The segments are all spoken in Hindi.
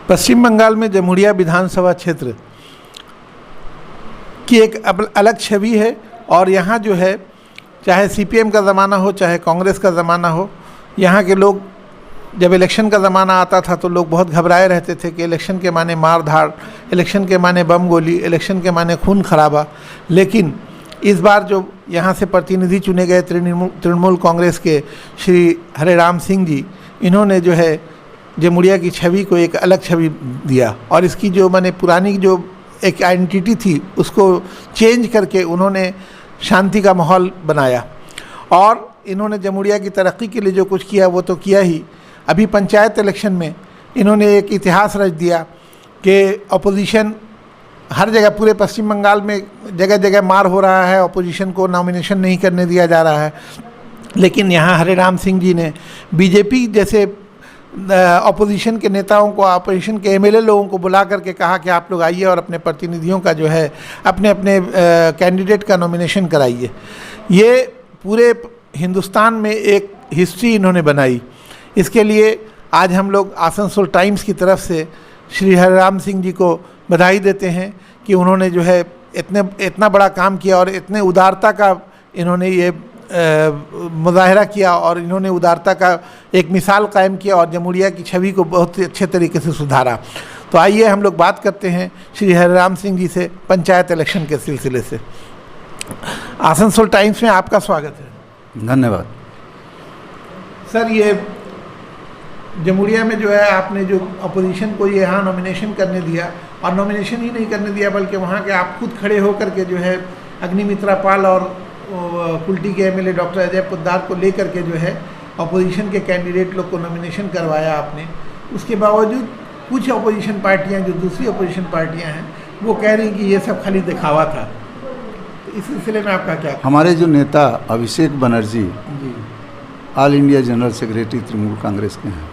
पश्चिम बंगाल में जमुड़िया विधानसभा क्षेत्र की एक अलग छवि है और यहाँ जो है, चाहे सीपीएम का ज़माना हो चाहे कांग्रेस का ज़माना हो, यहाँ के लोग जब इलेक्शन का ज़माना आता था तो लोग बहुत घबराए रहते थे कि इलेक्शन के माने मार धाड़, इलेक्शन के माने बम गोली, इलेक्शन के माने खून खराबा। लेकिन इस बार जो यहाँ से प्रतिनिधि चुने गए तृणमूल कांग्रेस के श्री हरेराम सिंह जी, इन्होंने जो है जमुड़िया की छवि को एक अलग छवि दिया और इसकी जो माने पुरानी जो एक आइडेंटिटी थी उसको चेंज करके उन्होंने शांति का माहौल बनाया और इन्होंने जमुड़िया की तरक्की के लिए जो कुछ किया वो तो किया ही। अभी पंचायत इलेक्शन में इन्होंने एक इतिहास रच दिया कि अपोजिशन हर जगह, पूरे पश्चिम बंगाल में जगह जगह मार हो रहा है, अपोजिशन को नॉमिनेशन नहीं करने दिया जा रहा है। लेकिन यहाँ हरेराम सिंह जी ने बीजेपी जैसे अपोजिशन के नेताओं को, अपोजिशन के एमएलए लोगों को बुला करके कहा कि आप लोग आइए और अपने प्रतिनिधियों का जो है अपने अपने कैंडिडेट का नॉमिनेशन कराइए। ये पूरे हिंदुस्तान में एक हिस्ट्री इन्होंने बनाई। इसके लिए आज हम लोग आसनसोल टाइम्स की तरफ से श्री हरेराम सिंह जी को बधाई देते हैं कि उन्होंने जो है इतना बड़ा काम किया और इतने उदारता का इन्होंने ये मुजाहरा किया और इन्होंने उदारता का एक मिसाल कायम किया और जमुड़िया की छवि को बहुत अच्छे तरीके से सुधारा। तो आइए हम लोग बात करते हैं श्री हरेराम सिंह जी से पंचायत इलेक्शन के सिलसिले से। आसनसोल टाइम्स में आपका स्वागत है। धन्यवाद सर। ये जमुड़िया में जो है आपने जो अपोजिशन को यहाँ नॉमिनेशन करने दिया, और नॉमिनेशन ही नहीं करने दिया बल्कि वहाँ के आप खुद खड़े होकर के जो है अग्निमित्रा पाल और कुल्टी के एमएलए डॉक्टर अजय पोद्दार को लेकर के जो है अपोजिशन के कैंडिडेट लोग को नॉमिनेशन करवाया आपने। उसके बावजूद कुछ अपोजिशन पार्टियां, जो दूसरी अपोजिशन पार्टियां हैं, वो कह रही कि ये सब खाली दिखावा था। तो इस सिलसिले में आपका क्या? हमारे जो नेता Abhishek Banerjee ji, all India general secretary Trinamool Congress के हैं,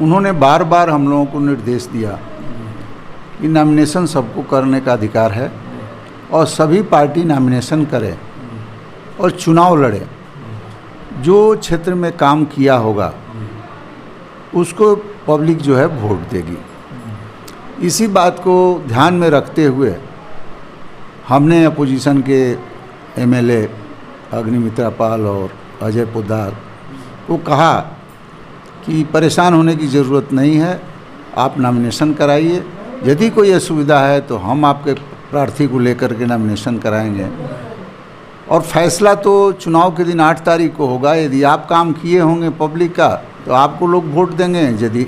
उन्होंने बार बार हम लोगों को निर्देश दिया कि नॉमिनेशन सबको करने का अधिकार है और सभी पार्टी नॉमिनेशन करें और चुनाव लड़े। जो क्षेत्र में काम किया होगा उसको पब्लिक जो है वोट देगी। इसी बात को ध्यान में रखते हुए हमने अपोजिशन के एमएलए अग्निमित्रा पाल और अजय पोद्दार को कहा कि परेशान होने की ज़रूरत नहीं है, आप नॉमिनेशन कराइए। यदि कोई असुविधा है तो हम आपके प्रार्थी को लेकर के नॉमिनेशन कराएंगे और फैसला तो चुनाव के दिन 8 तारीख को होगा। यदि आप काम किए होंगे पब्लिक का तो आपको लोग वोट देंगे, यदि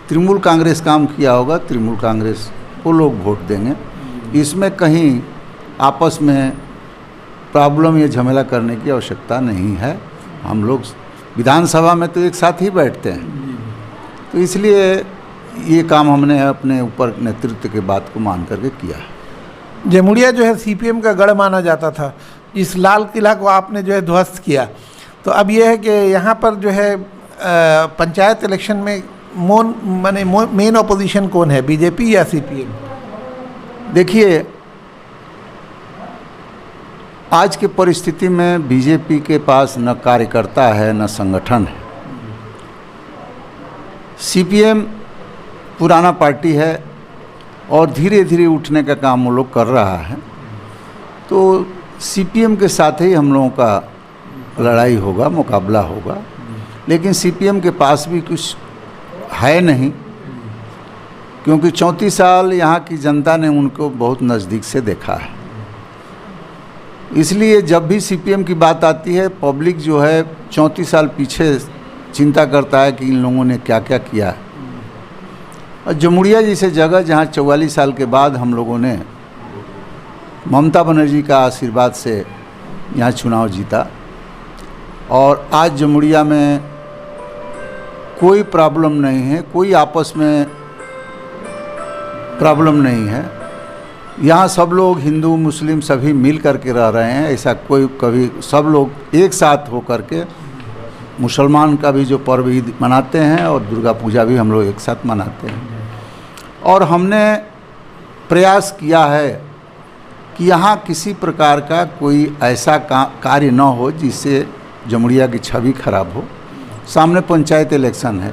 तृणमूल कांग्रेस काम किया होगा तृणमूल कांग्रेस को लोग वोट देंगे। इसमें कहीं आपस में प्रॉब्लम या झमेला करने की आवश्यकता नहीं है। हम लोग विधानसभा में तो एक साथ ही बैठते हैं, तो इसलिए ये काम हमने अपने ऊपर नेतृत्व के बात को मान करके किया है। जमुड़िया जो है सीपीएम का गढ़ माना जाता था, इस लाल किला को आपने जो है ध्वस्त किया। तो अब ये है कि यहाँ पर जो है पंचायत इलेक्शन में मेन अपोजिशन कौन है, बीजेपी या सीपीएम? देखिए, आज की परिस्थिति में बीजेपी के पास न कार्यकर्ता है न संगठन है। सीपीएम पुराना पार्टी है और धीरे धीरे उठने का काम वो लोग कर रहा है। तो सीपीएम के साथ ही हम लोगों का लड़ाई होगा, मुकाबला होगा। लेकिन सीपीएम के पास भी कुछ है नहीं, क्योंकि 34 साल यहाँ की जनता ने उनको बहुत नज़दीक से देखा है। इसलिए जब भी सीपीएम की बात आती है, पब्लिक जो है 34 साल पीछे चिंता करता है कि इन लोगों ने क्या क्या किया है। और जमुड़िया जैसे जगह जहाँ 44 साल के बाद हम लोगों ने ममता बनर्जी का आशीर्वाद से यहाँ चुनाव जीता, और आज जमुड़िया में कोई प्रॉब्लम नहीं है, कोई आपस में प्रॉब्लम नहीं है। यहाँ सब लोग हिंदू मुस्लिम सभी मिल कर के रह रहे हैं। ऐसा कोई कभी, सब लोग एक साथ हो कर के मुसलमान का भी जो पर्व ईद मनाते हैं और दुर्गा पूजा भी हम लोग एक साथ मनाते हैं। और हमने प्रयास किया है कि यहाँ किसी प्रकार का कोई ऐसा कार्य न हो जिससे जमुड़िया की छवि खराब हो। सामने पंचायत इलेक्शन है,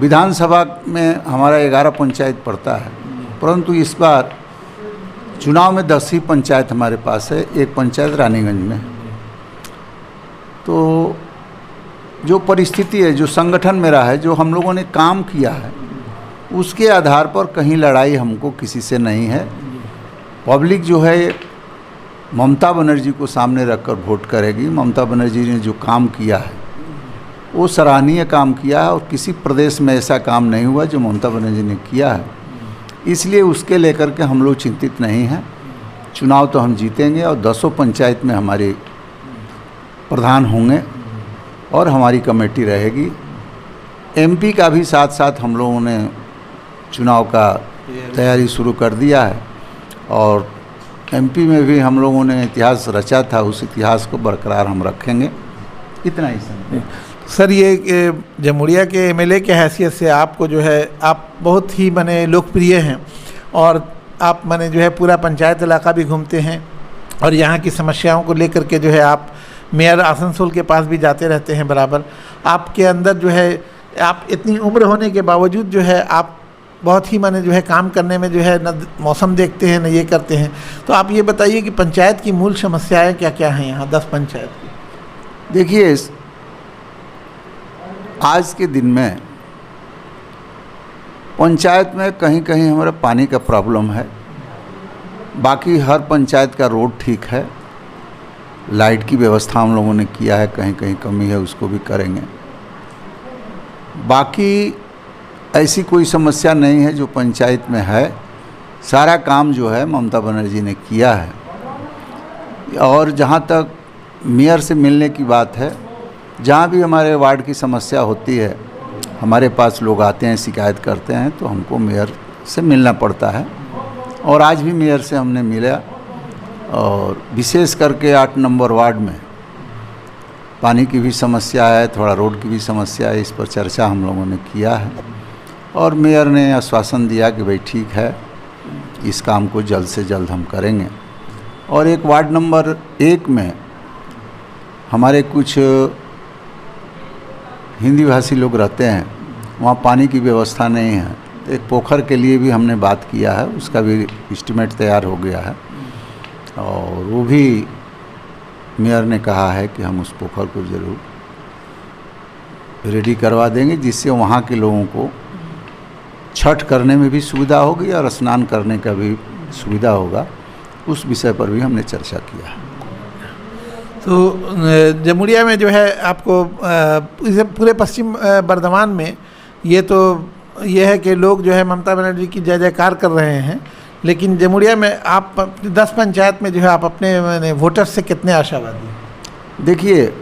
विधानसभा में हमारा 11 पंचायत पड़ता है, परंतु इस बार चुनाव में 10 ही पंचायत हमारे पास है, एक पंचायत रानीगंज में है। तो जो परिस्थिति है, जो संगठन मेरा है, जो हम लोगों ने काम किया है, उसके आधार पर कहीं लड़ाई हमको किसी से नहीं है। पब्लिक जो है ममता बनर्जी को सामने रखकर वोट करेगी। ममता बनर्जी ने जो काम किया है वो सराहनीय काम किया है और किसी प्रदेश में ऐसा काम नहीं हुआ जो ममता बनर्जी ने किया है, इसलिए उसके लेकर के हम लोग चिंतित नहीं हैं। चुनाव तो हम जीतेंगे और 10 पंचायत में हमारे प्रधान होंगे और हमारी कमेटी रहेगी। एमपी का भी साथ साथ हम लोगों ने चुनाव का तैयारी शुरू कर दिया है और एमपी में भी हम लोगों ने इतिहास रचा था, उस इतिहास को बरकरार हम रखेंगे। इतना ही सर, ये जमुड़िया के एमएलए के हैसियत से आपको जो है, आप बहुत ही माने लोकप्रिय हैं और आप माने जो है पूरा पंचायत इलाका भी घूमते हैं और यहाँ की समस्याओं को लेकर के जो है आप मेयर आसनसोल के पास भी जाते रहते हैं बराबर। आपके अंदर जो है, आप इतनी उम्र होने के बावजूद जो है आप बहुत ही माने जो है काम करने में जो है न मौसम देखते हैं न ये करते हैं। तो आप ये बताइए कि पंचायत की मूल समस्याएं क्या क्या हैं यहाँ 10 पंचायत की? देखिए, आज के दिन में पंचायत में कहीं कहीं हमारा पानी का प्रॉब्लम है, बाकी हर पंचायत का रोड ठीक है। लाइट की व्यवस्था हम लोगों ने किया है, कहीं कहीं कमी है उसको भी करेंगे। बाकी ऐसी कोई समस्या नहीं है जो पंचायत में है। सारा काम जो है ममता बनर्जी ने किया है। और जहाँ तक मेयर से मिलने की बात है, जहाँ भी हमारे वार्ड की समस्या होती है, हमारे पास लोग आते हैं, शिकायत करते हैं, तो हमको मेयर से मिलना पड़ता है और आज भी मेयर से हमने मिला। और विशेष करके 8 नंबर वार्ड में पानी की भी समस्या है, थोड़ा रोड की भी समस्या है, इस पर चर्चा हम लोगों ने किया है और मेयर ने आश्वासन दिया कि भाई ठीक है, इस काम को जल्द से जल्द हम करेंगे। और एक वार्ड नंबर 1 में हमारे कुछ हिंदी भाषी लोग रहते हैं, वहाँ पानी की व्यवस्था नहीं है, तो एक पोखर के लिए भी हमने बात किया है, उसका भी एस्टीमेट तैयार हो गया है और वो भी मेयर ने कहा है कि हम उस पोखर को ज़रूर रेडी करवा देंगे, जिससे वहाँ के लोगों को छठ करने में भी सुविधा होगी और स्नान करने का भी सुविधा होगा। उस विषय पर भी हमने चर्चा किया है। तो जमुड़िया में जो है आपको इसे पूरे पश्चिम बर्धमान में ये है कि लोग जो है ममता बनर्जी की जय जयकार कर रहे हैं, लेकिन जमुड़िया में आप 10 पंचायत में जो है आप अपने वोटर्स से कितने आशावादी हैं? देखिए,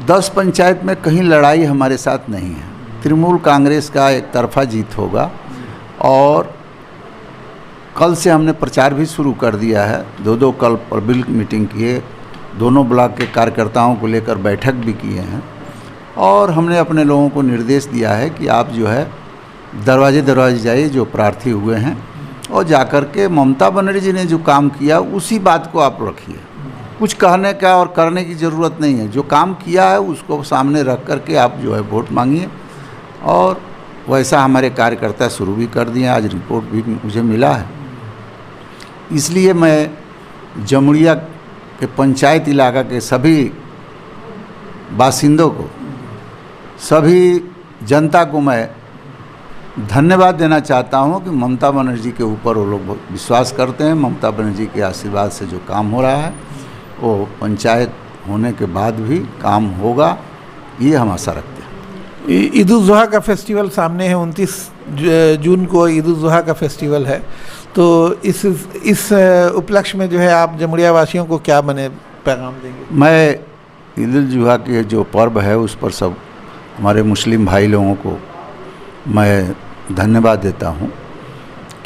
10 पंचायत में कहीं लड़ाई हमारे साथ नहीं है। तृणमूल कांग्रेस का एक तरफा जीत होगा और कल से हमने प्रचार भी शुरू कर दिया है। 2 कल पब्लिक मीटिंग किए, दोनों ब्लॉक के कार्यकर्ताओं को लेकर बैठक भी किए हैं और हमने अपने लोगों को निर्देश दिया है कि आप जो है दरवाजे दरवाजे जाइए, जो प्रार्थी हुए हैं, और जाकर के ममता बनर्जी ने जो काम किया उसी बात को आप रखिए। कुछ कहने का और करने की ज़रूरत नहीं है। जो काम किया है उसको सामने रख कर के आप जो है वोट मांगिए और वैसा हमारे कार्यकर्ता शुरू भी कर दिए। आज रिपोर्ट भी मुझे मिला है। इसलिए मैं जमुड़िया के पंचायत इलाका के सभी बासिंदों को, सभी जनता को मैं धन्यवाद देना चाहता हूँ कि ममता बनर्जी के ऊपर वो लोग बहुत विश्वास करते हैं। ममता बनर्जी के आशीर्वाद से जो काम हो रहा है वो पंचायत होने के बाद भी काम होगा, ये हम आशा रखते हैं। ईद उल जुहा का फेस्टिवल सामने है, 29 जून को ईद उल जुहा का फेस्टिवल है, तो इस उपलक्ष्य में जो है आप जमुड़िया वासियों को क्या पैगाम देंगे? मैं ईद उल जुहा के जो पर्व है उस पर सब हमारे मुस्लिम भाई लोगों को मैं धन्यवाद देता हूँ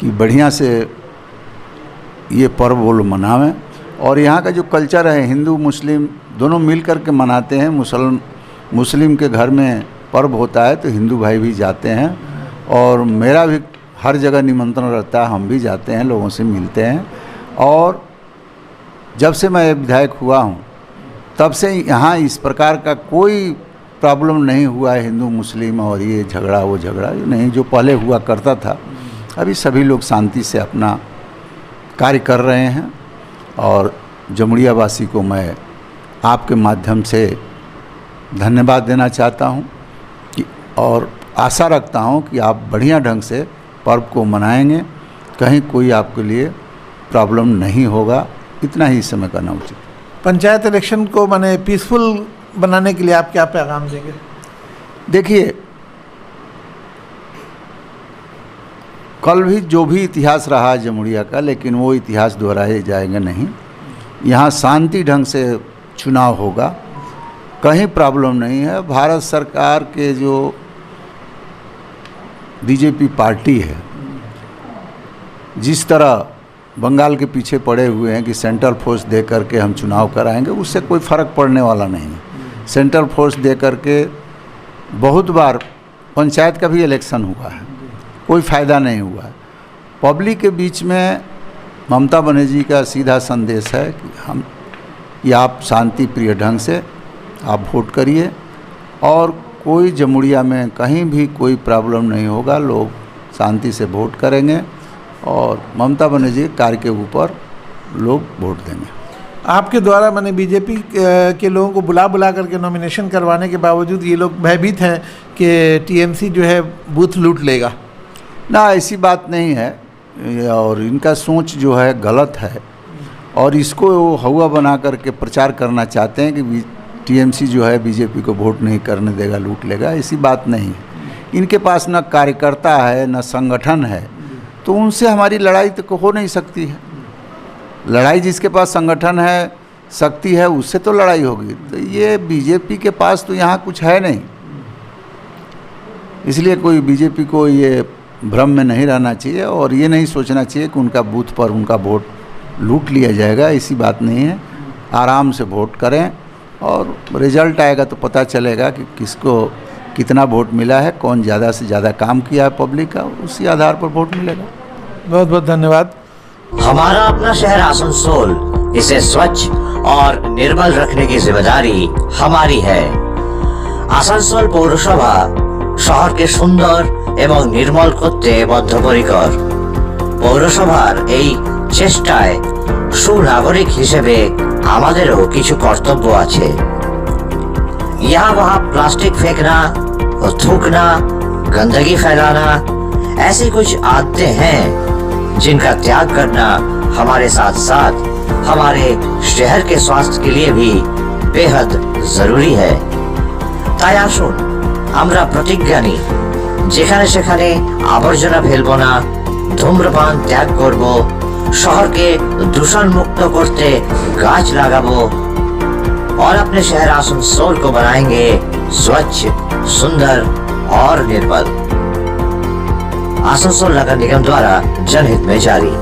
कि बढ़िया से ये पर्व वो लोग मनावें। और यहाँ का जो कल्चर है, हिंदू मुस्लिम दोनों मिल कर के मनाते हैं। मुस्लिम के घर में पर्व होता है तो हिंदू भाई भी जाते हैं और मेरा भी हर जगह निमंत्रण रहता है, हम भी जाते हैं, लोगों से मिलते हैं। और जब से मैं विधायक हुआ हूँ तब से यहाँ इस प्रकार का कोई प्रॉब्लम नहीं हुआ है हिंदू मुस्लिम और ये झगड़ा वो झगड़ा नहीं, जो पहले हुआ करता था। अभी सभी लोग शांति से अपना कार्य कर रहे हैं और जमुड़िया वासी को मैं आपके माध्यम से धन्यवाद देना चाहता हूं कि और आशा रखता हूं कि आप बढ़िया ढंग से पर्व को मनाएंगे, कहीं कोई आपके लिए प्रॉब्लम नहीं होगा। इतना ही समय करना उचित। पंचायत इलेक्शन को माने पीसफुल बनाने के लिए आप क्या पैगाम देंगे? देखिए, कल भी जो भी इतिहास रहा है जमुड़िया का, लेकिन वो इतिहास दोहराए जाएगा नहीं। यहाँ शांति ढंग से चुनाव होगा, कहीं प्रॉब्लम नहीं है। भारत सरकार के जो बीजेपी पार्टी है, जिस तरह बंगाल के पीछे पड़े हुए हैं कि सेंट्रल फोर्स दे करके हम चुनाव कराएंगे, उससे कोई फ़र्क पड़ने वाला नहीं है। सेंट्रल फोर्स दे करके बहुत बार पंचायत का भी इलेक्शन हुआ है, कोई फ़ायदा नहीं हुआ है। पब्लिक के बीच में ममता बनर्जी का सीधा संदेश है कि आप शांति प्रिय ढंग से आप वोट करिए और कोई जमुड़िया में कहीं भी कोई प्रॉब्लम नहीं होगा। लोग शांति से वोट करेंगे और ममता बनर्जी के कार्य के ऊपर लोग वोट देंगे। आपके द्वारा मैंने बीजेपी के लोगों को बुला करके नॉमिनेशन करवाने के बावजूद ये लोग भयभीत हैं कि टीएमसी जो है बूथ लूट लेगा। ना, ऐसी बात नहीं है और इनका सोच जो है गलत है और इसको वो हवा बना करके प्रचार करना चाहते हैं कि टीएमसी जो है बीजेपी को वोट नहीं करने देगा, लूट लेगा। ऐसी बात नहीं है। इनके पास न कार्यकर्ता है न संगठन है, तो उनसे हमारी लड़ाई तो हो नहीं सकती है। लड़ाई जिसके पास संगठन है, शक्ति है, उससे तो लड़ाई होगी। तो ये बीजेपी के पास तो यहाँ कुछ है नहीं, इसलिए कोई बीजेपी को ये भ्रम में नहीं रहना चाहिए और ये नहीं सोचना चाहिए कि उनका बूथ पर उनका वोट लूट लिया जाएगा। ऐसी बात नहीं है। आराम से वोट करें और रिजल्ट आएगा तो पता चलेगा कि किसको कितना वोट मिला है, कौन ज़्यादा से ज़्यादा काम किया है पब्लिक का, उसी आधार पर वोट मिलेगा। बहुत बहुत धन्यवाद। हमारा अपना शहर आसनसोल, इसे स्वच्छ और निर्मल रखने की जिम्मेदारी हमारी है। आसनसोल पौरसभा শহর কে সুন্দর এবং নির্মল করতে বদ্ধপরিকর। পৌরসভার এই চেষ্টায় সুনাগরিক হিসেবে আমাদেরও কিছু কর্তব্য আছে। यहाँ वहाँ प्लास्टिक फेंकना और थूकना, गंदगी फैलाना, ऐसी कुछ आदतें हैं जिनका त्याग करना हमारे साथ साथ हमारे शहर के स्वास्थ्य के लिए भी बेहद जरूरी है। তাই আসুন আমরা প্রতিজ্ঞা নিই, যেখানে সেখানে আবর্জনা ফেলবো না, ধূম্রপান ত্যাগ করব, শহরকে দূষণ মুক্ত করতে গাছ লাগাবো और अपने शहर आसनसोल को बनाएंगे स्वच्छ, सुंदर और निर्मल। आसनसोल नगर निगम द्वारा जनहित में जारी।